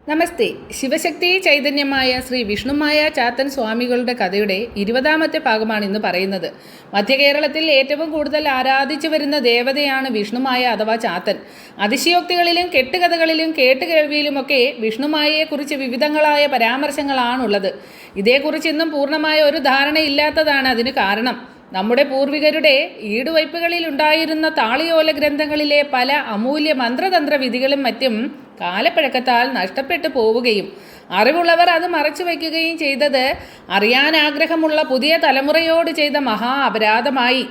നമസ്തേ. ശിവശക്തി ചൈതന്യമായ ശ്രീ വിഷ്ണുമായ ചാത്തൻ സ്വാമികളുടെ കഥയുടെ 20ാമത്തെ ഭാഗമാണ് ഇന്ന് പറയുന്നത്. മധ്യകേരളത്തിൽ ഏറ്റവും കൂടുതൽ ആരാധിച്ചു വരുന്ന ദേവതയാണ് വിഷ്ണുമായ അഥവാ ചാത്തൻ. അതിശയോക്തികളിലും കെട്ടുകഥകളിലും കേട്ടുകേൾവിയിലുമൊക്കെ വിഷ്ണുമായയെക്കുറിച്ച് വിവിധങ്ങളായ പരാമർശങ്ങളാണുള്ളത്. ഇതേക്കുറിച്ച് ഇന്നും പൂർണ്ണമായ ഒരു ധാരണയില്ലാത്തതാണ് അതിന് കാരണം. നമ്മുടെ പൂർവികരുടെ ഈടുവയ്പ്പുകളിൽ ഉണ്ടായിരുന്ന താളിയോല ഗ്രന്ഥങ്ങളിലെ പല അമൂല്യ മന്ത്രതന്ത്ര വിധികളും മറ്റും കാലപ്പഴക്കത്താൽ നഷ്ടപ്പെട്ടു പോവുകയും അറിവുള്ളവർ അത് മറച്ചു വയ്ക്കുകയും ചെയ്തത് അറിയാൻ ആഗ്രഹമുള്ള പുതിയ തലമുറയോട് ചെയ്ത മഹാ അപരാധമായി.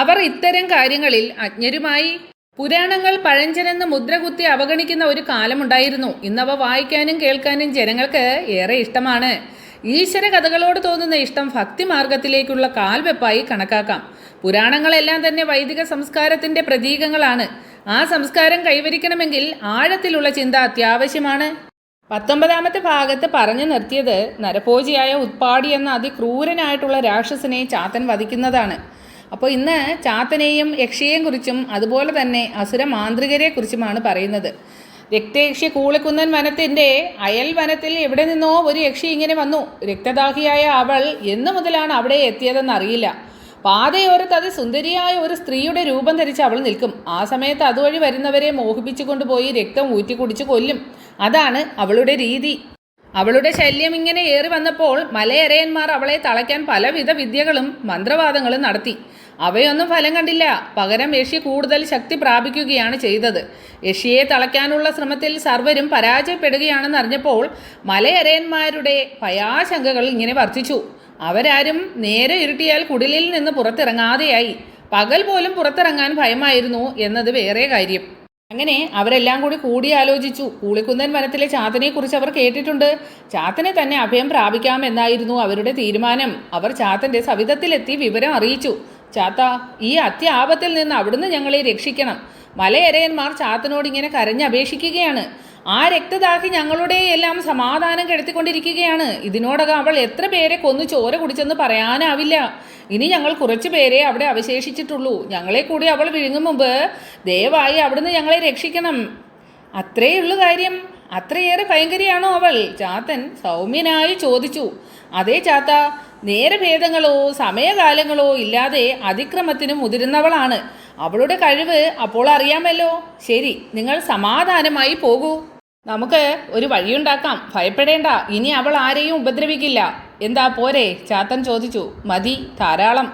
അവർ ഇത്തരം കാര്യങ്ങളിൽ അജ്ഞരുമായി. പുരാണങ്ങൾ പഴഞ്ചനെന്ന് മുദ്രകുത്തി അവഗണിക്കുന്ന ഒരു കാലമുണ്ടായിരുന്നു. ഇന്നവ വായിക്കാനും കേൾക്കാനും ജനങ്ങൾക്ക് ഏറെ ഇഷ്ടമാണ്. ഈശ്വര കഥകളോട് തോന്നുന്ന ഇഷ്ടം ഭക്തിമാർഗത്തിലേക്കുള്ള കാൽവെപ്പായി കണക്കാക്കാം. പുരാണങ്ങളെല്ലാം തന്നെ വൈദിക സംസ്കാരത്തിൻ്റെ പ്രതീകങ്ങളാണ്. ആ സംസ്കാരം കൈവരിക്കണമെങ്കിൽ ആഴത്തിലുള്ള ചിന്ത അത്യാവശ്യമാണ്. 19ാമത്തെ ഭാഗത്ത് പറഞ്ഞു നിർത്തിയത് നരഭോജിയായ ഉത്പാടി എന്ന അതിക്രൂരനായിട്ടുള്ള രാക്ഷസനെ ചാത്തൻ വധിക്കുന്നതാണ്. അപ്പോൾ ഇന്ന് ചാത്തനെയും യക്ഷിയെയും കുറിച്ചും അതുപോലെ തന്നെ അസുര മാന്ത്രികരെ കുറിച്ചുമാണ് പറയുന്നത്. രക്തയക്ഷി കൂളിക്കുന്നൻ വനത്തിൻ്റെ അയൽ വനത്തിൽ എവിടെ നിന്നോ ഒരു യക്ഷി ഇങ്ങനെ വന്നു. രക്തദാഹിയായ അവൾ എന്നു മുതലാണ് അവിടെ എത്തിയതെന്നറിയില്ല. പാതയോരത്ത് അതിസുന്ദരിയായ ഒരു സ്ത്രീയുടെ രൂപം ധരിച്ച് അവൾ നിൽക്കും. ആ സമയത്ത് അതുവഴി വരുന്നവരെ മോഹിപ്പിച്ചു കൊണ്ടുപോയി രക്തം ഊറ്റി കുടിച്ച് കൊല്ലും. അതാണ് അവളുടെ രീതി. അവളുടെ ശല്യം ഇങ്ങനെ ഏറി വന്നപ്പോൾ മലയരയന്മാർ അവളെ തളയ്ക്കാൻ പലവിധ വിദ്യകളും മന്ത്രവാദങ്ങളും നടത്തി. അവയൊന്നും ഫലം കണ്ടില്ല. പകരം യക്ഷി കൂടുതൽ ശക്തി പ്രാപിക്കുകയാണ് ചെയ്തത്. യക്ഷിയെ തളയ്ക്കാനുള്ള ശ്രമത്തിൽ സർവരും പരാജയപ്പെടുകയാണെന്ന് അറിഞ്ഞപ്പോൾ മലയരയന്മാരുടെ ഭയാശങ്കകൾ ഇങ്ങനെ വർദ്ധിച്ചു. അവരാരും നേരെ ഇരുട്ടിയാൽ കുടിലിൽ നിന്ന് പുറത്തിറങ്ങാതെയായി. പകൽ പോലും പുറത്തിറങ്ങാൻ ഭയമായിരുന്നു എന്നത് വേറെ കാര്യം. അങ്ങനെ അവരെല്ലാം കൂടിയാലോചിച്ചു. കൂളിക്കുന്നൻ വനത്തിലെ ചാത്തനെക്കുറിച്ച് അവർ കേട്ടിട്ടുണ്ട്. ചാത്തനെ തന്നെ അഭയം പ്രാപിക്കാമെന്നായിരുന്നു അവരുടെ തീരുമാനം. അവർ ചാത്തൻ്റെ സവിധത്തിലെത്തി വിവരം അറിയിച്ചു. ചാത്ത, ഈ അത്യാപത്തിൽ നിന്ന് അവിടുന്ന് ഞങ്ങളെ രക്ഷിക്കണം. മലയരയന്മാർ ചാത്തനോട് ഇങ്ങനെ കരഞ്ഞപേക്ഷിക്കുകയാണ്. ആ രക്തദാഹി ഞങ്ങളുടെ എല്ലാം സമാധാനം കെടുത്തിക്കൊണ്ടിരിക്കുകയാണ്. ഇതിനോടകം അവൾ എത്ര പേരെ കൊന്നു ചോര കുടിച്ചെന്ന് പറയാനാവില്ല. ഇനി ഞങ്ങൾ കുറച്ചു പേരെ അവിടെ അവശേഷിച്ചിട്ടുള്ളൂ. ഞങ്ങളെ കൂടി അവൾ വിഴുങ്ങും മുമ്പ് ദയവായി അവിടുന്ന് ഞങ്ങളെ രക്ഷിക്കണം. അത്രയുള്ളൂ കാര്യം. അത്രയേറെ ഭയങ്കരിയാണോ അവൾ? ചാത്തൻ സൗമ്യനായി ചോദിച്ചു. അതേ ചാത്ത, നേരഭേദങ്ങളോ സമയകാലങ്ങളോ ഇല്ലാതെ അതിക്രമത്തിന് മുതിരുന്നവളാണ്. അവളുടെ കഴിവ് അപ്പോൾ അറിയാമല്ലോ. ശരി, നിങ്ങൾ സമാധാനമായി പോകൂ. നമുക്ക് ഒരു വഴിയുണ്ടാക്കാം. ഭയപ്പെടേണ്ട. ഇനി അവൾ ആരെയും ഉപദ്രവിക്കില്ല. എന്താ പോരെ? ചാത്തൻ ചോദിച്ചു. മതി, ധാരാളം.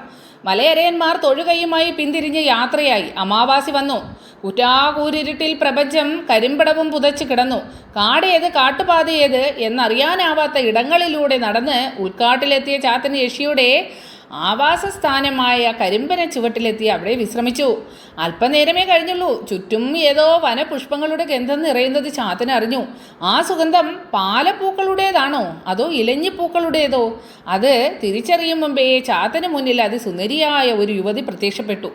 മലയരയന്മാർ തൊഴുകയുമായി പിന്തിരിഞ്ഞ് യാത്രയായി. അമാവാസി വന്നു. കുറ്റാകൂരിരുട്ടിൽ പ്രപഞ്ചം കരിമ്പടവും പുതച്ച് കിടന്നു. കാടേത് കാട്ടുപാതയേത് എന്നറിയാനാവാത്ത ഇടങ്ങളിലൂടെ നടന്ന് ഉൾക്കാട്ടിലെത്തിയ ചാത്തൻ യക്ഷിയുടെ ആവാസസ്ഥാനമായ കരിമ്പന ചുവട്ടിലെത്തി അവിടെ വിശ്രമിച്ചു. അല്പനേരമേ കഴിഞ്ഞുള്ളൂ. ചുറ്റും ഏതോ വനപുഷ്പങ്ങളുടെ ഗന്ധം നിറയുന്നത് ചാത്തൻ അറിഞ്ഞു. ആ സുഗന്ധം പാലപ്പൂക്കളുടേതാണോ അതോ ഇലഞ്ഞിപ്പൂക്കളുടേതോ? അത് തിരിച്ചറിയും മുമ്പേ ചാത്തന് മുന്നിൽ അതിസുന്ദരിയായ ഒരു യുവതി പ്രത്യക്ഷപ്പെട്ടു.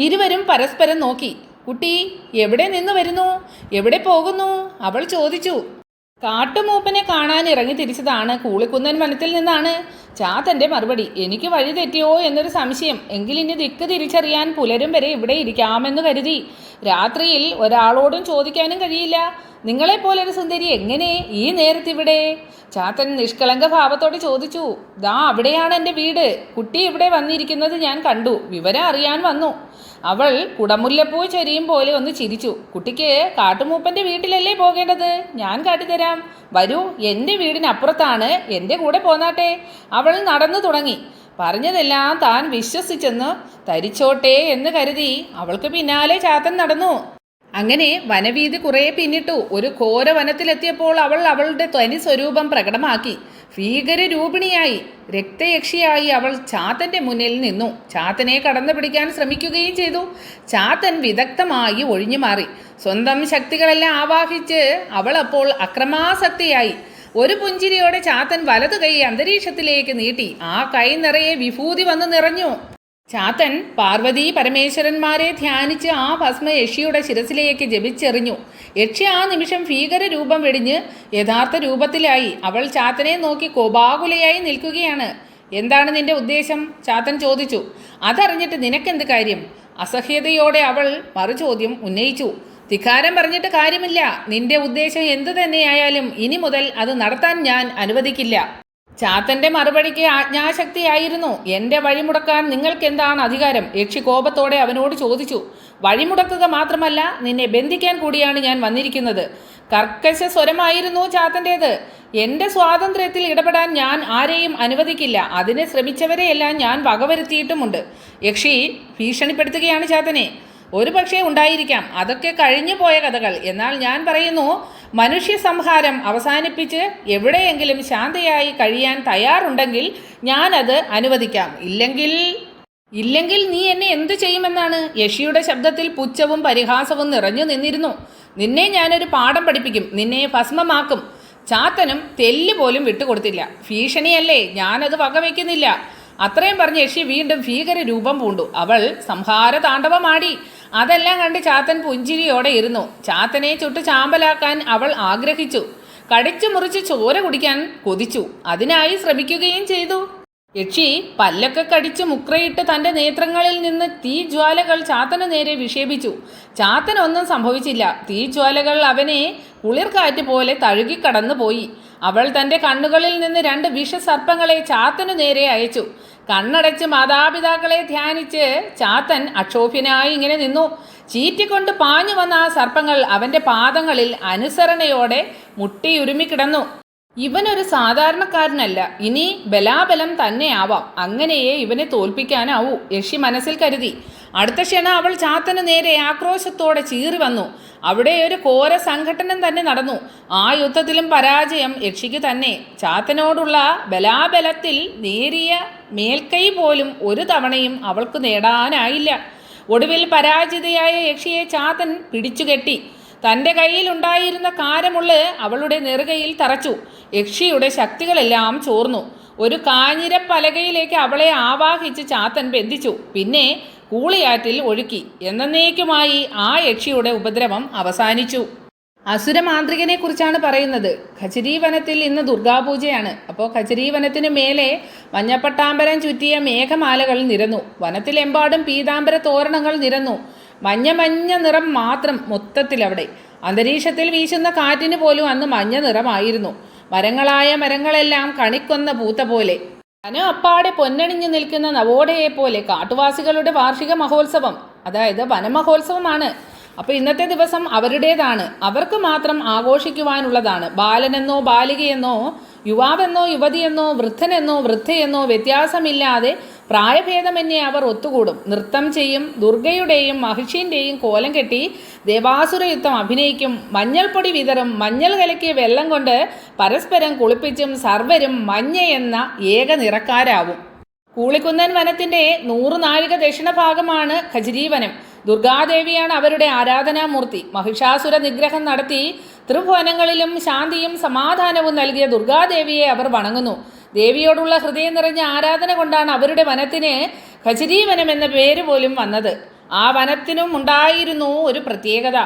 ഇരുവരും പരസ്പരം നോക്കി. കുട്ടി, എവിടെ നിന്ന് വരുന്നു? എവിടെ പോകുന്നു? അവൾ ചോദിച്ചു. കാട്ടുമൂപ്പനെ കാണാൻ ഇറങ്ങി തിരിച്ചതാണ്. കൂളിക്കുന്നൻ വനത്തിൽ നിന്നാണ്. ചാത്തൻ്റെ മറുപടി. എനിക്ക് വഴി തെറ്റിയോ എന്നൊരു സംശയം. എങ്കിലിനി ദിക്ക് തിരിച്ചറിയാൻ പുലരും വരെ ഇവിടെ ഇരിക്കാമെന്ന് കരുതി. രാത്രിയിൽ ഒരാളോടും ചോദിക്കാനും കഴിയില്ല. നിങ്ങളെപ്പോലൊരു സുന്ദരി എങ്ങനെ ഈ നേരത്തിവിടെ? ചാത്തൻ നിഷ്കളങ്ക ഭാവത്തോടെ ചോദിച്ചു. ദാ അവിടെയാണ് എൻ്റെ വീട്. കുട്ടി ഇവിടെ വന്നിരിക്കുന്നത് ഞാൻ കണ്ടു. വിവരം അറിയാൻ വന്നു. അവൾ കുടമുല്ലപ്പൂ ചൊരിയും പോലെ ഒന്ന് ചിരിച്ചു. കുട്ടിക്ക് കാട്ടുമൂപ്പൻ്റെ വീട്ടിലല്ലേ പോകേണ്ടത്? ഞാൻ കാട്ടിത്തരാം. വരൂ, എൻ്റെ വീടിനപ്പുറത്താണ്. എൻ്റെ കൂടെ പോന്നാട്ടെ. അവൾ നടന്നു തുടങ്ങി. പറഞ്ഞതെല്ലാം താൻ വിശ്വസിച്ചെന്ന് തരിച്ചോട്ടെ എന്ന് കരുതി അവൾക്ക് പിന്നാലെ ചാത്തൻ നടന്നു. അങ്ങനെ വനവീതി കുറേ പിന്നിട്ടു. ഒരു ഘോര വനത്തിലെത്തിയപ്പോൾ അവൾ അവളുടെ തനി സ്വരൂപം പ്രകടമാക്കി. ഭീകരരൂപിണിയായി രക്തയക്ഷിയായി അവൾ ചാത്തൻ്റെ മുന്നിൽ നിന്നു. ചാത്തനെ കടന്നു പിടിക്കാൻ ശ്രമിക്കുകയും ചെയ്തു. ചാത്തൻ വിദഗ്ധമായി ഒഴിഞ്ഞു മാറി. സ്വന്തം ശക്തികളെല്ലാം ആവാഹിച്ച് അവൾ അപ്പോൾ അക്രമാസക്തിയായി. ഒരു പുഞ്ചിരിയോടെ ചാത്തൻ വലതു കൈ അന്തരീക്ഷത്തിലേക്ക് നീട്ടി. ആ കൈ നിറയെ വിഭൂതി വന്നു നിറഞ്ഞു. ചാത്തൻ പാർവതി പരമേശ്വരന്മാരെ ധ്യാനിച്ച് ആ ഭസ്മ യക്ഷിയുടെ ശിരസിലേക്ക് ജപിച്ചെറിഞ്ഞു. യക്ഷി ആ നിമിഷം ഭീകര രൂപം വെടിഞ്ഞ് യഥാർത്ഥ രൂപത്തിലായി. അവൾ ചാത്തനെ നോക്കി കോപാകുലയായി നിൽക്കുകയാണ്. എന്താണ് നിന്റെ ഉദ്ദേശം? ചാത്തൻ ചോദിച്ചു. അതറിഞ്ഞിട്ട് നിനക്കെന്ത് കാര്യം? അസഹ്യതയോടെ അവൾ മറുചോദ്യം ഉന്നയിച്ചു. ധിക്കാരം പറഞ്ഞിട്ട് കാര്യമില്ല. നിന്റെ ഉദ്ദേശം എന്തു തന്നെയായാലും ഇനി മുതൽ അത് നടത്താൻ ഞാൻ അനുവദിക്കില്ല. ചാത്തന്റെ മറുപടിക്ക് ആജ്ഞാശക്തിയായിരുന്നു. എന്റെ വഴിമുടക്കാൻ നിങ്ങൾക്ക് എന്താണ് അധികാരം? യക്ഷി കോപത്തോടെ അവനോട് ചോദിച്ചു. വഴിമുടക്കുക മാത്രമല്ല, നിന്നെ ബന്ധിക്കാൻ കൂടിയാണ് ഞാൻ വന്നിരിക്കുന്നത്. കർക്കശ സ്വരമായിരുന്നു ചാത്തൻ്റേത്. എന്റെ സ്വാതന്ത്ര്യത്തിൽ ഇടപെടാൻ ഞാൻ ആരെയും അനുവദിക്കില്ല. അതിനെ ശ്രമിച്ചവരെയെല്ലാം ഞാൻ വകവരുത്തിയിട്ടുമുണ്ട്. യക്ഷി ഭീഷണിപ്പെടുത്തുകയാണ് ചാത്തനെ. ഒരു പക്ഷേ ഉണ്ടായിരിക്കാം, അതൊക്കെ കഴിഞ്ഞു പോയ കഥകൾ. എന്നാൽ ഞാൻ പറയുന്നു, മനുഷ്യ സംഹാരം അവസാനിപ്പിച്ച് എവിടെയെങ്കിലും ശാന്തയായി കഴിയാൻ തയ്യാറുണ്ടെങ്കിൽ ഞാനത് അനുവദിക്കാം. ഇല്ലെങ്കിൽ നീ എന്നെ എന്തു ചെയ്യുമെന്നാണ്? യക്ഷിയുടെ ശബ്ദത്തിൽ പുച്ഛവും പരിഹാസവും നിറഞ്ഞു നിന്നിരുന്നു. നിന്നെ ഞാനൊരു പാഠം പഠിപ്പിക്കും, നിന്നെ ഭസ്മമാക്കും. ചാത്തനും തെല്ല് പോലും വിട്ടുകൊടുത്തില്ല. ഭീഷണിയല്ലേ, ഞാനത് വകവയ്ക്കുന്നില്ല. അത്രയും പറഞ്ഞ് യക്ഷി വീണ്ടും ഭീകര രൂപം പൂണ്ടു. അവൾ സംഹാര താണ്ഡവമാടി. അതെല്ലാം കണ്ട് ചാത്തൻ പുഞ്ചിരിയോടെ ഇരുന്നു. ചാത്തനെ ചുട്ട് ചാമ്പലാക്കാൻ അവൾ ആഗ്രഹിച്ചു. കടിച്ചു മുറിച്ച് ചോര കുടിക്കാൻ കൊതിച്ചു. അതിനായി ശ്രമിക്കുകയും ചെയ്തു. യക്ഷി പല്ലൊക്കെ കടിച്ച് മുക്രയിട്ട് തൻ്റെ നേത്രങ്ങളിൽ നിന്ന് തീജ്വാലകൾ ചാത്തന് നേരെ വിക്ഷേപിച്ചു. ചാത്തനൊന്നും സംഭവിച്ചില്ല. തീജ്വാലകൾ അവനെ കുളിർക്കാറ്റ് പോലെ തഴുകിക്കടന്നു പോയി. അവൾ തൻ്റെ കണ്ണുകളിൽ നിന്ന് 2 വിഷസർപ്പങ്ങളെ ചാത്തനു നേരെ അയച്ചു. കണ്ണടച്ച് മാതാപിതാക്കളെ ധ്യാനിച്ച് ചാത്തൻ അക്ഷോഭ്യനായി ഇങ്ങനെ നിന്നു. ചീറ്റിക്കൊണ്ട് പാഞ്ഞു വന്ന ആ സർപ്പങ്ങൾ അവൻ്റെ പാദങ്ങളിൽ അനുസരണയോടെ മുട്ടിയുരുമിക്കിടന്നു. ഇവനൊരു സാധാരണക്കാരനല്ല, ഇനി ബലാബലം തന്നെ ആവാം. അങ്ങനെയേ ഇവനെ തോൽപ്പിക്കാനാവൂ, യക്ഷി മനസ്സിൽ കരുതി. അടുത്ത ക്ഷണം അവൾ ചാത്തന് നേരെ ആക്രോശത്തോടെ ചീറി വന്നു. അവിടെ ഒരു ഘോര സംഘട്ടനം തന്നെ നടന്നു. ആ യുദ്ധത്തിലും പരാജയം യക്ഷിക്ക് തന്നെ. ചാത്തനോടുള്ള ബലാബലത്തിൽ നേരിയ മേൽക്കൈ പോലും ഒരു തവണയും അവൾക്ക് നേടാനായില്ല. ഒടുവിൽ പരാജിതയായ യക്ഷിയെ ചാത്തൻ പിടിച്ചുകെട്ടി. തൻ്റെ കയ്യിലുണ്ടായിരുന്ന കാരമുള്ള് അവളുടെ നെറുകയിൽ തറച്ചു. യക്ഷിയുടെ ശക്തികളെല്ലാം ചോർന്നു. ഒരു കാഞ്ഞിരപ്പലകയിലേക്ക് അവളെ ആവാഹിച്ച് ചാത്തൻ ബന്ധിച്ചു. പിന്നെ കൂളിയാറ്റിൽ ഒഴുക്കി. എന്നേക്കുമായി ആ യക്ഷിയുടെ ഉപദ്രവം അവസാനിച്ചു. അസുരമാന്ത്രികനെ കുറിച്ചാണ് പറയുന്നത്. ഖചരീവനത്തിൽ ഇന്ന് ദുർഗാപൂജയാണ്. അപ്പോൾ ഖചരീവനത്തിനു മേലെ മഞ്ഞപ്പട്ടാമ്പരം ചുറ്റിയ മേഘമാലകൾ നിരന്നു. വനത്തിലെമ്പാടും പീതാംബര തോരണങ്ങൾ നിരന്നു. മഞ്ഞ നിറം മാത്രം മൊത്തത്തിലവിടെ. അന്തരീക്ഷത്തിൽ വീശുന്ന കാറ്റിന് പോലും അന്ന് മഞ്ഞ നിറമായിരുന്നു. മരങ്ങളെല്ലാം കണിക്കൊന്ന പൂത്ത പോലെ. വനം അപ്പാടെ പൊന്നണിഞ്ഞു നിൽക്കുന്ന നവോടയെപ്പോലെ. കാട്ടുവാസികളുടെ വാർഷിക മഹോത്സവം, അതായത് വനമഹോത്സവമാണ്. അപ്പോൾ ഇന്നത്തെ ദിവസം അവരുടേതാണ്, അവർക്ക് മാത്രം ആഘോഷിക്കുവാനുള്ളതാണ്. ബാലനെന്നോ ബാലികയെന്നോ യുവാവെന്നോ യുവതിയെന്നോ വൃദ്ധനെന്നോ വൃദ്ധയെന്നോ വ്യത്യാസമില്ലാതെ പ്രായഭേദമന്യേ അവർ ഒത്തുകൂടും, നൃത്തം ചെയ്യും. ദുർഗയുടെയും മഹിഷിൻ്റെയും കോലം കെട്ടി ദേവാസുര യുദ്ധം അഭിനയിക്കും. മഞ്ഞൾപ്പൊടി വിതറും. മഞ്ഞൾ കലക്കിയ വെള്ളം കൊണ്ട് പരസ്പരം കുളിപ്പിച്ചും സർവരും മഞ്ഞ എന്ന ഏക നിറക്കാരാവും. കൂളിക്കുന്നൻ വനത്തിൻ്റെ 100 നാഴിക ദക്ഷിണഭാഗമാണ് ഖചരീവനം. ദുർഗാദേവിയാണ് അവരുടെ ആരാധനാമൂർത്തി. മഹിഷാസുര നിഗ്രഹം നടത്തി ത്രിഭുവനങ്ങളിലും ശാന്തിയും സമാധാനവും നൽകിയ ദുർഗാദേവിയെ അവർ വണങ്ങുന്നു. ദേവിയോടുള്ള ഹൃദയം നിറഞ്ഞ ആരാധന കൊണ്ടാണ് അവരുടെ വനത്തിന് ഖചരീവനം എന്ന പേര് പോലും വന്നത്. ആ വനത്തിനും ഉണ്ടായിരുന്നു ഒരു പ്രത്യേകത.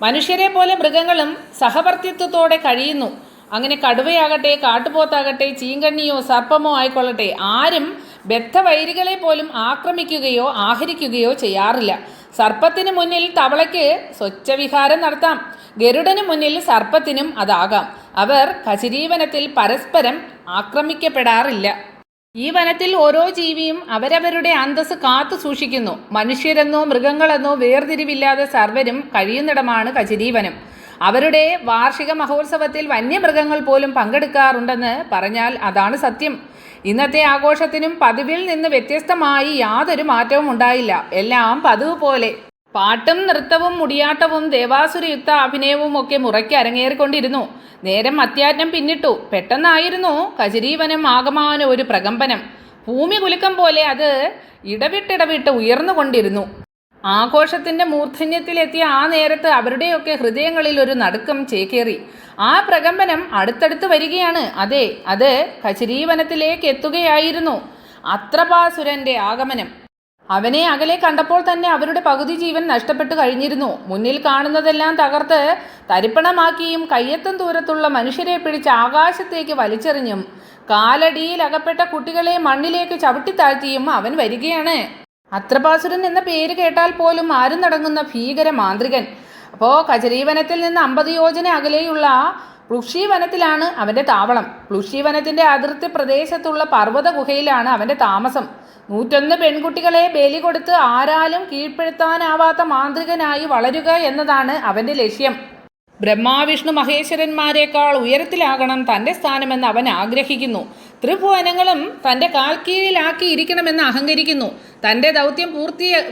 മനുഷ്യരെ പോലെ മൃഗങ്ങളും സഹവർത്തിത്വത്തോടെ കഴിയുന്നു. അങ്ങനെ കടുവയാകട്ടെ, കാട്ടുപോത്താകട്ടെ, ചീങ്കണ്ണിയോ സർപ്പമോ ആയിക്കൊള്ളട്ടെ, ആരും ബദ്ധവൈരികളെ പോലും ആക്രമിക്കുകയോ ആഹരിക്കുകയോ ചെയ്യാറില്ല. സർപ്പത്തിന് മുന്നിൽ തവളയ്ക്ക് സ്വച്ഛവിഹാരം നടത്താം. ഗരുഡന് മുന്നിൽ സർപ്പത്തിനും അതാകാം. അവർ ഖചരീവനത്തിൽ പരസ്പരം ആക്രമിക്കപ്പെടാറില്ല. ഈ വനത്തിൽ ഓരോ ജീവിയും അവരവരുടെ അന്തസ്സ് കാത്തു സൂക്ഷിക്കുന്നു. മനുഷ്യരെന്നോ മൃഗങ്ങളെന്നോ വേർതിരിവില്ലാതെ സർവരും കഴിയുന്നിടമാണ് ഖചരീവനം. അവരുടെ വാർഷിക മഹോത്സവത്തിൽ വന്യമൃഗങ്ങൾ പോലും പങ്കെടുക്കാറുണ്ടെന്ന് പറഞ്ഞാൽ അതാണ് സത്യം. ഇന്നത്തെ ആഘോഷത്തിനും പതിവിൽ നിന്ന് വ്യത്യസ്തമായി യാതൊരു മാറ്റവും ഉണ്ടായില്ല. എല്ലാം പതിവ് പോലെ. പാട്ടും നൃത്തവും മുടിയാട്ടവും ദേവാസുര യുദ്ധ അഭിനയവും ഒക്കെ മുറയ്ക്ക് അരങ്ങേറിക്കൊണ്ടിരുന്നു. നേരം അത്യാജ്ഞം പിന്നിട്ടു. പെട്ടെന്നായിരുന്നു ഖചരീവനം ആകമാനം ഒരു പ്രകമ്പനം. ഭൂമി കുലുക്കം പോലെ അത് ഇടവിട്ടിടവിട്ട് ഉയർന്നുകൊണ്ടിരുന്നു. ആഘോഷത്തിൻ്റെ മൂർധന്യത്തിലെത്തിയ ആ നേരത്ത് അവരുടെയൊക്കെ ഹൃദയങ്ങളിൽ ഒരു നടുക്കം ചേക്കേറി. ആ പ്രകമ്പനം അടുത്തടുത്ത് വരികയാണ്. അതെ, അത് ഖചരീവനത്തിലേക്ക് എത്തുകയായിരുന്നു. അത്രപാസുരൻ്റെ ആഗമനം. അവനെ അകലെ കണ്ടപ്പോൾ തന്നെ അവരുടെ പകുതി ജീവൻ നഷ്ടപ്പെട്ടു കഴിഞ്ഞിരുന്നു. മുന്നിൽ കാണുന്നതെല്ലാം തകർത്ത് തരിപ്പണമാക്കിയും കയ്യെത്തും ദൂരത്തുള്ള മനുഷ്യരെ പിടിച്ച് ആകാശത്തേക്ക് വലിച്ചെറിഞ്ഞും കാലടിയിൽ അകപ്പെട്ട കുട്ടികളെ മണ്ണിലേക്ക് ചവിട്ടിത്താഴ്ത്തിയും അവൻ വരികയാണ്. അത്രപാസുരൻ എന്ന പേര് കേട്ടാൽ പോലും ആരും നടങ്ങുന്ന ഭീകര മാന്ത്രികൻ. അപ്പോൾ കജരീവനത്തിൽ നിന്ന് 50 യോജന അകലെയുള്ള പ്ലുഷി വനത്തിലാണ് അവൻ്റെ താവളം. പ്ലുഷി വനത്തിൻ്റെ അതിർത്തി പ്രദേശത്തുള്ള പർവ്വത ഗുഹയിലാണ് അവൻ്റെ താമസം. 101 പെൺകുട്ടികളെ ബലി കൊടുത്ത് ആരാലും കീഴ്പ്പെടുത്താനാവാത്ത മാന്ത്രികനായി വളരുക എന്നതാണ് അവൻ്റെ ലക്ഷ്യം. ബ്രഹ്മാവിഷ്ണു മഹേശ്വരന്മാരെക്കാൾ ഉയരത്തിലാകണം തൻ്റെ സ്ഥാനമെന്ന് അവൻ ആഗ്രഹിക്കുന്നു. ത്രിഭുവനങ്ങളും തൻ്റെ കാൽക്കീഴിലാക്കിയിരിക്കണമെന്ന് അഹങ്കരിക്കുന്നു. തൻ്റെ ദൗത്യം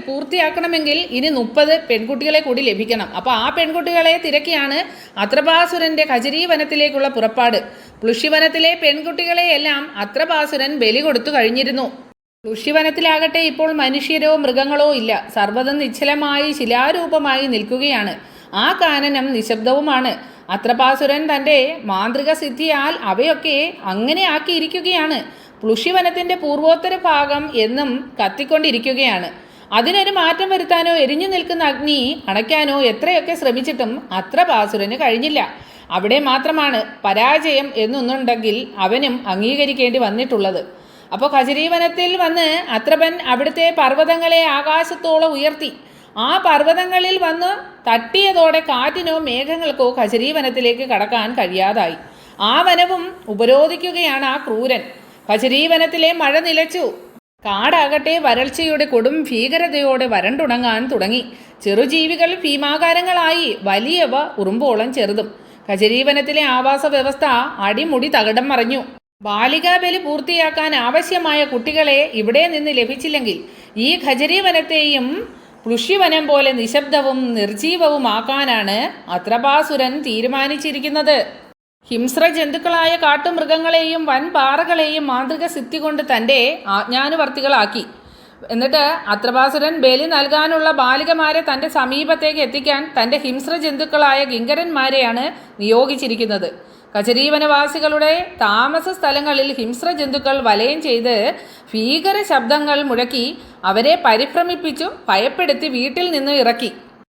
പൂർത്തിയാക്കണമെങ്കിൽ ഇനി 30 പെൺകുട്ടികളെ കൂടി ലഭിക്കണം. അപ്പോൾ ആ പെൺകുട്ടികളെ തിരക്കിയാണ് അത്രപാസുരൻ്റെ കജരീവനത്തിലേക്കുള്ള പുറപ്പാട്. പ്ലുഷിവനത്തിലെ പെൺകുട്ടികളെയെല്ലാം അത്രപാസുരൻ ബലി കൊടുത്തു കഴിഞ്ഞിരുന്നു. പ്ലുഷിവനത്തിലാകട്ടെ ഇപ്പോൾ മനുഷ്യരോ മൃഗങ്ങളോ ഇല്ല. സർവ്വതും നിശ്ചലമായി ശിലാരൂപമായി നിൽക്കുകയാണ്. ആ കാനനം നിശബ്ദവുമാണ്. അത്രപാസുരൻ തൻ്റെ മാന്ത്രിക സിദ്ധിയാൽ അവയൊക്കെ അങ്ങനെ ആക്കിയിരിക്കുകയാണ്. പ്ലുഷിവനത്തിൻ്റെ പൂർവോത്തര ഭാഗം എന്നും കത്തിക്കൊണ്ടിരിക്കുകയാണ്. അതിനൊരു മാറ്റം വരുത്താനോ എരിഞ്ഞു നിൽക്കുന്ന അഗ്നി അണയ്ക്കാനോ എത്രയൊക്കെ ശ്രമിച്ചിട്ടും അത്രപാസുരന് കഴിഞ്ഞില്ല. അവിടെ മാത്രമാണ് പരാജയം എന്നൊന്നുണ്ടെങ്കിൽ അവനും അംഗീകരിക്കേണ്ടി വന്നിട്ടുള്ളത്. അപ്പോൾ കജരീവനത്തിൽ വന്ന് അത്രപൻ അവിടുത്തെ പർവ്വതങ്ങളെ ആകാശത്തോളം ഉയർത്തി. ആ പർവ്വതങ്ങളിൽ വന്ന് തട്ടിയതോടെ കാറ്റിനോ മേഘങ്ങൾക്കോ കജരീവനത്തിലേക്ക് കടക്കാൻ കഴിയാതായി. ആ വനവും ഉപരോധിക്കുകയാണ് ആ ക്രൂരൻ. കജരീവനത്തിലെ മഴ നിലച്ചു. കാടാകട്ടെ വരൾച്ചയുടെ കൊടും ഭീകരതയോടെ വരണ്ടുണങ്ങാൻ തുടങ്ങി. ചെറുജീവികൾ ഭീമാകാരങ്ങളായി, വലിയവ ഉറുമ്പോളം ചെറുതും. കജരീവനത്തിലെ ആവാസ വ്യവസ്ഥ അടിമുടി തകിടം മറിഞ്ഞു. ബാലികാബലി പൂർത്തിയാക്കാൻ ആവശ്യമായ കുട്ടികളെ ഇവിടെ നിന്ന് ലഭിച്ചില്ലെങ്കിൽ ഈ ഖജരീവനത്തെയും പ്ലുഷിവനം പോലെ നിശബ്ദവും നിർജീവവുമാക്കാനാണ് അത്രപാസുരൻ തീരുമാനിച്ചിരിക്കുന്നത്. ഹിംസ്ര ജന്തുക്കളായ കാട്ടുമൃഗങ്ങളെയും വൻപാറകളെയും മാന്ത്രിക സിദ്ധി കൊണ്ട് തൻ്റെ ആജ്ഞാനുവർത്തികളാക്കി. എന്നിട്ട് അത്രപാസുരൻ ബലി നൽകാനുള്ള ബാലികമാരെ തൻ്റെ സമീപത്തേക്ക് എത്തിക്കാൻ തൻ്റെ ഹിംസ്ര ജന്തുക്കളായ കിങ്കരന്മാരെയാണ് നിയോഗിച്ചിരിക്കുന്നത്. കജരീവനവാസികളുടെ താമസ സ്ഥലങ്ങളിൽ ഹിംസ്ര ജന്തുക്കൾ വലയം ചെയ്ത് ഭീകര ശബ്ദങ്ങൾ മുഴക്കി അവരെ പരിഭ്രമിപ്പിച്ചു ഭയപ്പെടുത്തി വീട്ടിൽ നിന്ന് ഇറക്കി.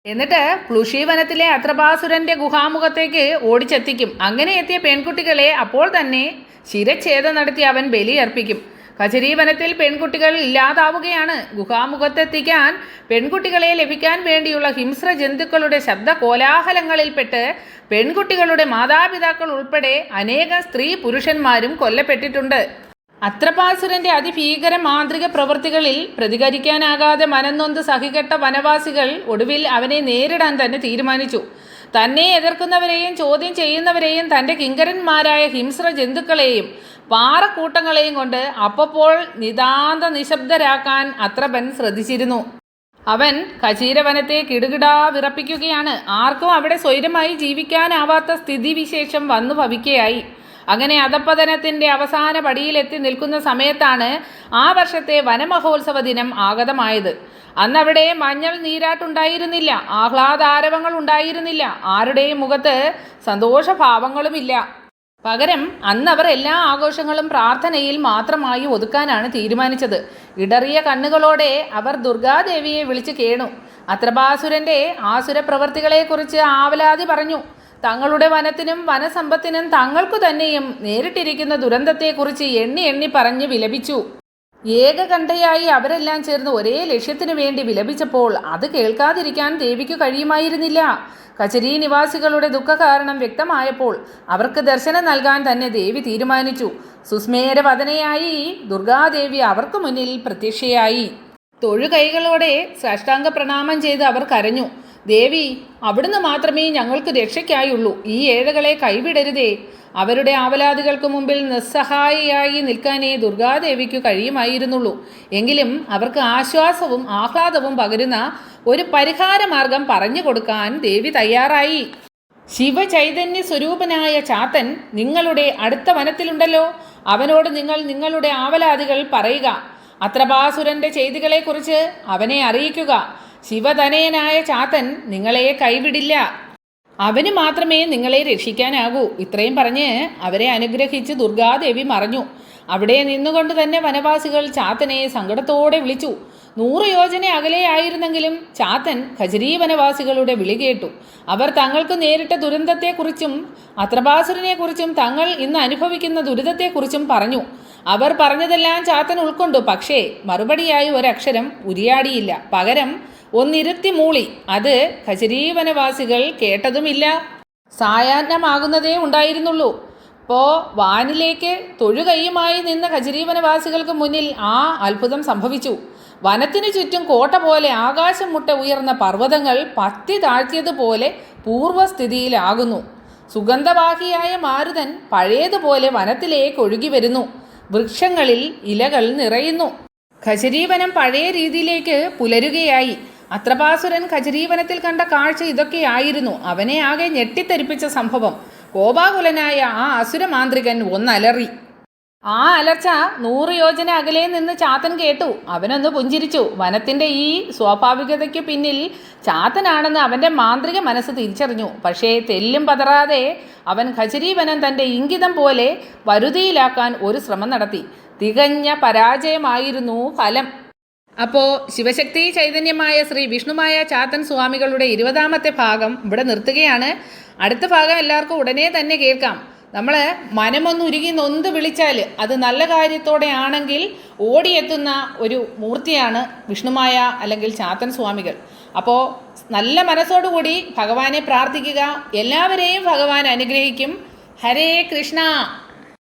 എന്നിട്ട് പ്ലുഷിവനത്തിലെ അത്രപാസുരൻ്റെ ഗുഹാമുഖത്തേക്ക് ഓടിച്ചെത്തിക്കും. അങ്ങനെ എത്തിയ പെൺകുട്ടികളെ അപ്പോൾ തന്നെ ശിരച്ഛേദം നടത്തി അവൻ ബലിയർപ്പിക്കും. കജരീവനത്തിൽ പെൺകുട്ടികൾ ഇല്ലാതാവുകയാണ്. ഗുഹാമുഖത്തെത്തിക്കാൻ പെൺകുട്ടികളെ ലഭിക്കാൻ വേണ്ടിയുള്ള ഹിംസ്ര ജന്തുക്കളുടെ ശബ്ദ കോലാഹലങ്ങളിൽപ്പെട്ട് പെൺകുട്ടികളുടെ മാതാപിതാക്കൾ ഉൾപ്പെടെ അനേകം സ്ത്രീ പുരുഷന്മാരും കൊല്ലപ്പെട്ടിട്ടുണ്ട്. അത്രപാസുരൻ്റെ അതിഭീകര മാന്ത്രിക പ്രവൃത്തികളിൽ പ്രതികരിക്കാനാകാതെ മനംനൊന്ത് സഹികെട്ട വനവാസികൾ ഒടുവിൽ അവനെ നേരിടാൻ തന്നെ തീരുമാനിച്ചു. തന്നെ എതിർക്കുന്നവരെയും ചോദ്യം ചെയ്യുന്നവരെയും തൻ്റെ കിങ്കരന്മാരായ ഹിംസ്ര ജന്തുക്കളെയും പാറക്കൂട്ടങ്ങളെയും കൊണ്ട് അപ്പോൾ നിതാന്ത നിശബ്ദരാക്കാൻ അത്രപൻ ശ്രദ്ധിച്ചിരുന്നു. അവൻ കചീരവനത്തെ കിടുകിടാ വിറപ്പിക്കുകയാണ്. ആർക്കും അവിടെ സ്വൈരമായി ജീവിക്കാനാവാത്ത സ്ഥിതിവിശേഷം വന്നു ഭവിക്കുകയായി. അങ്ങനെ അധപ്പതനത്തിൻ്റെ അവസാന പടിയിലെത്തി നിൽക്കുന്ന സമയത്താണ് ആ വർഷത്തെ വനമഹോത്സവ ദിനം ആഗതമായത്. അന്നവിടെ മഞ്ഞൾ നീരാട്ടുണ്ടായിരുന്നില്ല, ആഹ്ലാദാരവങ്ങൾ ഉണ്ടായിരുന്നില്ല, ആരുടെയും മുഖത്ത് സന്തോഷഭാവങ്ങളുമില്ല. പകരം അന്നവർ എല്ലാ ആഘോഷങ്ങളും പ്രാർത്ഥനയിൽ മാത്രമായി ഒതുക്കാനാണ് തീരുമാനിച്ചത്. ഇടറിയ കണ്ണുകളോടെ അവർ ദുർഗാദേവിയെ വിളിച്ചു കേണു. അത്രപാസുരൻ്റെ ആസുരപ്രവർത്തികളെക്കുറിച്ച് ആവലാതി പറഞ്ഞു. തങ്ങളുടെ വനത്തിനും വനസമ്പത്തിനും തങ്ങൾക്കു തന്നെയും നേരിട്ടിരിക്കുന്ന ദുരന്തത്തെക്കുറിച്ച് എണ്ണി എണ്ണി പറഞ്ഞ് വിലപിച്ചു. ഏകകണ്ഠയായി അവരെല്ലാം ചേർന്ന് ഒരേ ലക്ഷ്യത്തിനു വേണ്ടി വിലപിച്ചപ്പോൾ അത് കേൾക്കാതിരിക്കാൻ ദേവിക്ക് കഴിയുമായിരുന്നില്ല. കചരി നിവാസികളുടെ ദുഃഖകാരണം വ്യക്തമായപ്പോൾ അവർക്ക് ദർശനം നൽകാൻ തന്നെ ദേവി തീരുമാനിച്ചു. സുസ്മേരവദനയായി ദുർഗാദേവി അവർക്ക് മുന്നിൽ പ്രത്യക്ഷയായി. തൊഴുകൈകളോടെ സാഷ്ടാംഗ പ്രണാമം ചെയ്ത് അവർ കരഞ്ഞു. ദേവി, അവിടുന്ന് മാത്രമേ ഞങ്ങൾക്ക് രക്ഷയ്ക്കായുള്ളൂ. ഈ ഏഴകളെ കൈവിടരുതേ. അവരുടെ ആവലാദികൾക്ക് മുമ്പിൽ നിസ്സഹായിയായി നിൽക്കാനേ ദുർഗാദേവിക്ക് കഴിയുമായിരുന്നുള്ളൂ. എങ്കിലും അവർക്ക് ആശ്വാസവും ആഹ്ലാദവും പകരുന്ന ഒരു പരിഹാരമാർഗം പറഞ്ഞു കൊടുക്കാൻ ദേവി തയ്യാറായി. ശിവചൈതന്യ സ്വരൂപനായ ചാത്തൻ നിങ്ങളുടെ അടുത്ത വനത്തിലുണ്ടല്ലോ. അവനോട് നിങ്ങൾ നിങ്ങളുടെ ആവലാദികൾ പറയുക. അത്രപാസുരൻ്റെ ചെയ്തികളെക്കുറിച്ച് അവനെ അറിയിക്കുക. ശിവതനയനായ ചാത്തൻ നിങ്ങളെ കൈവിടില്ല. അവന് മാത്രമേ നിങ്ങളെ രക്ഷിക്കാനാകൂ. ഇത്രയും പറഞ്ഞ് അവരെ അനുഗ്രഹിച്ച് ദുർഗാദേവി മറഞ്ഞു. അവിടെ നിന്നുകൊണ്ട് തന്നെ വനവാസികൾ ചാത്തനെ സങ്കടത്തോടെ വിളിച്ചു. 100 യോജന അകലെയായിരുന്നെങ്കിലും ചാത്തൻ ഖജരീവനവാസികളുടെ വിളി കേട്ടു. അവർ തങ്ങൾക്ക് നേരിട്ട ദുരന്തത്തെക്കുറിച്ചും അത്രബാസുരനെക്കുറിച്ചും തങ്ങൾ ഇന്ന് അനുഭവിക്കുന്ന ദുരിതത്തെക്കുറിച്ചും പറഞ്ഞു. അവർ പറഞ്ഞതെല്ലാം ചാത്തൻ ഉൾക്കൊണ്ടു. പക്ഷേ മറുപടിയായി ഒരക്ഷരം ഉരിയാടിയില്ല. പകരം ഒന്നിരുത്തി മൂളി. അത് ഖജരീവനവാസികൾ കേട്ടതുമില്ല. സായാഹ്നമാകുന്നതേ ഉണ്ടായിരുന്നുള്ളൂ. ഇപ്പോൾ വാനിലേക്ക് തൊഴുകൈയുമായി നിന്ന ഖജരീവനവാസികൾക്ക് മുന്നിൽ ആ അത്ഭുതം സംഭവിച്ചു. വനത്തിനു ചുറ്റും കോട്ട പോലെ ആകാശം മുട്ട ഉയർന്ന പർവ്വതങ്ങൾ പത്തി താഴ്ത്തിയതുപോലെ പൂർവ്വസ്ഥിതിയിലാകുന്നു. സുഗന്ധവാഹിയായ മാരുതൻ പഴയതുപോലെ വനത്തിലേക്ക് ഒഴുകി വരുന്നു. വൃക്ഷങ്ങളിൽ ഇലകൾ നിറയുന്നു. ഖജരീവനം പഴയ രീതിയിലേക്ക് പുലരുകയായി. അത്രപാസുരൻ ഖജരീവനത്തിൽ കണ്ട കാഴ്ച ഇതൊക്കെയായിരുന്നു. അവനെ ആകെ ഞെട്ടിത്തെറിപ്പിച്ച സംഭവം. കോപാകുലനായ ആ അസുരമാന്ത്രികൻ ഒന്നലറി. ആ അലർച്ച 100 യോജന അകലെ നിന്ന് ചാത്തൻ കേട്ടു. അവനൊന്ന് പുഞ്ചിരിച്ചു. വനത്തിൻ്റെ ഈ സ്വാഭാവികതയ്ക്കു പിന്നിൽ ചാത്തനാണെന്ന് അവൻ്റെ മാന്ത്രിക മനസ്സ് തിരിച്ചറിഞ്ഞു. പക്ഷേ തെല്ലും പതറാതെ അവൻ ഖജരീവനം തൻ്റെ ഇംഗിതം പോലെ വരുതിയിലാക്കാൻ ഒരു ശ്രമം നടത്തി. തികഞ്ഞ പരാജയമായിരുന്നു ഫലം. അപ്പോൾ ശിവശക്തി ചൈതന്യമായ ശ്രീ വിഷ്ണുമായ ചാത്തൻ സ്വാമികളുടെ 20ാമത്തെ ഭാഗം ഇവിടെ നിർത്തുകയാണ്. അടുത്ത ഭാഗം എല്ലാവർക്കും ഉടനെ തന്നെ കേൾക്കാം. നമ്മൾ മനമൊന്നുരുകി നൊന്ത് വിളിച്ചാൽ അത് നല്ല കാര്യത്തോടെ ആണെങ്കിൽ ഓടിയെത്തുന്ന ഒരു മൂർത്തിയാണ് വിഷ്ണുമായ അല്ലെങ്കിൽ ചാത്തൻ സ്വാമികൾ. അപ്പോൾ നല്ല മനസ്സോടുകൂടി ഭഗവാനെ പ്രാർത്ഥിക്കുക. എല്ലാവരെയും ഭഗവാൻ അനുഗ്രഹിക്കും. ഹരേ കൃഷ്ണ.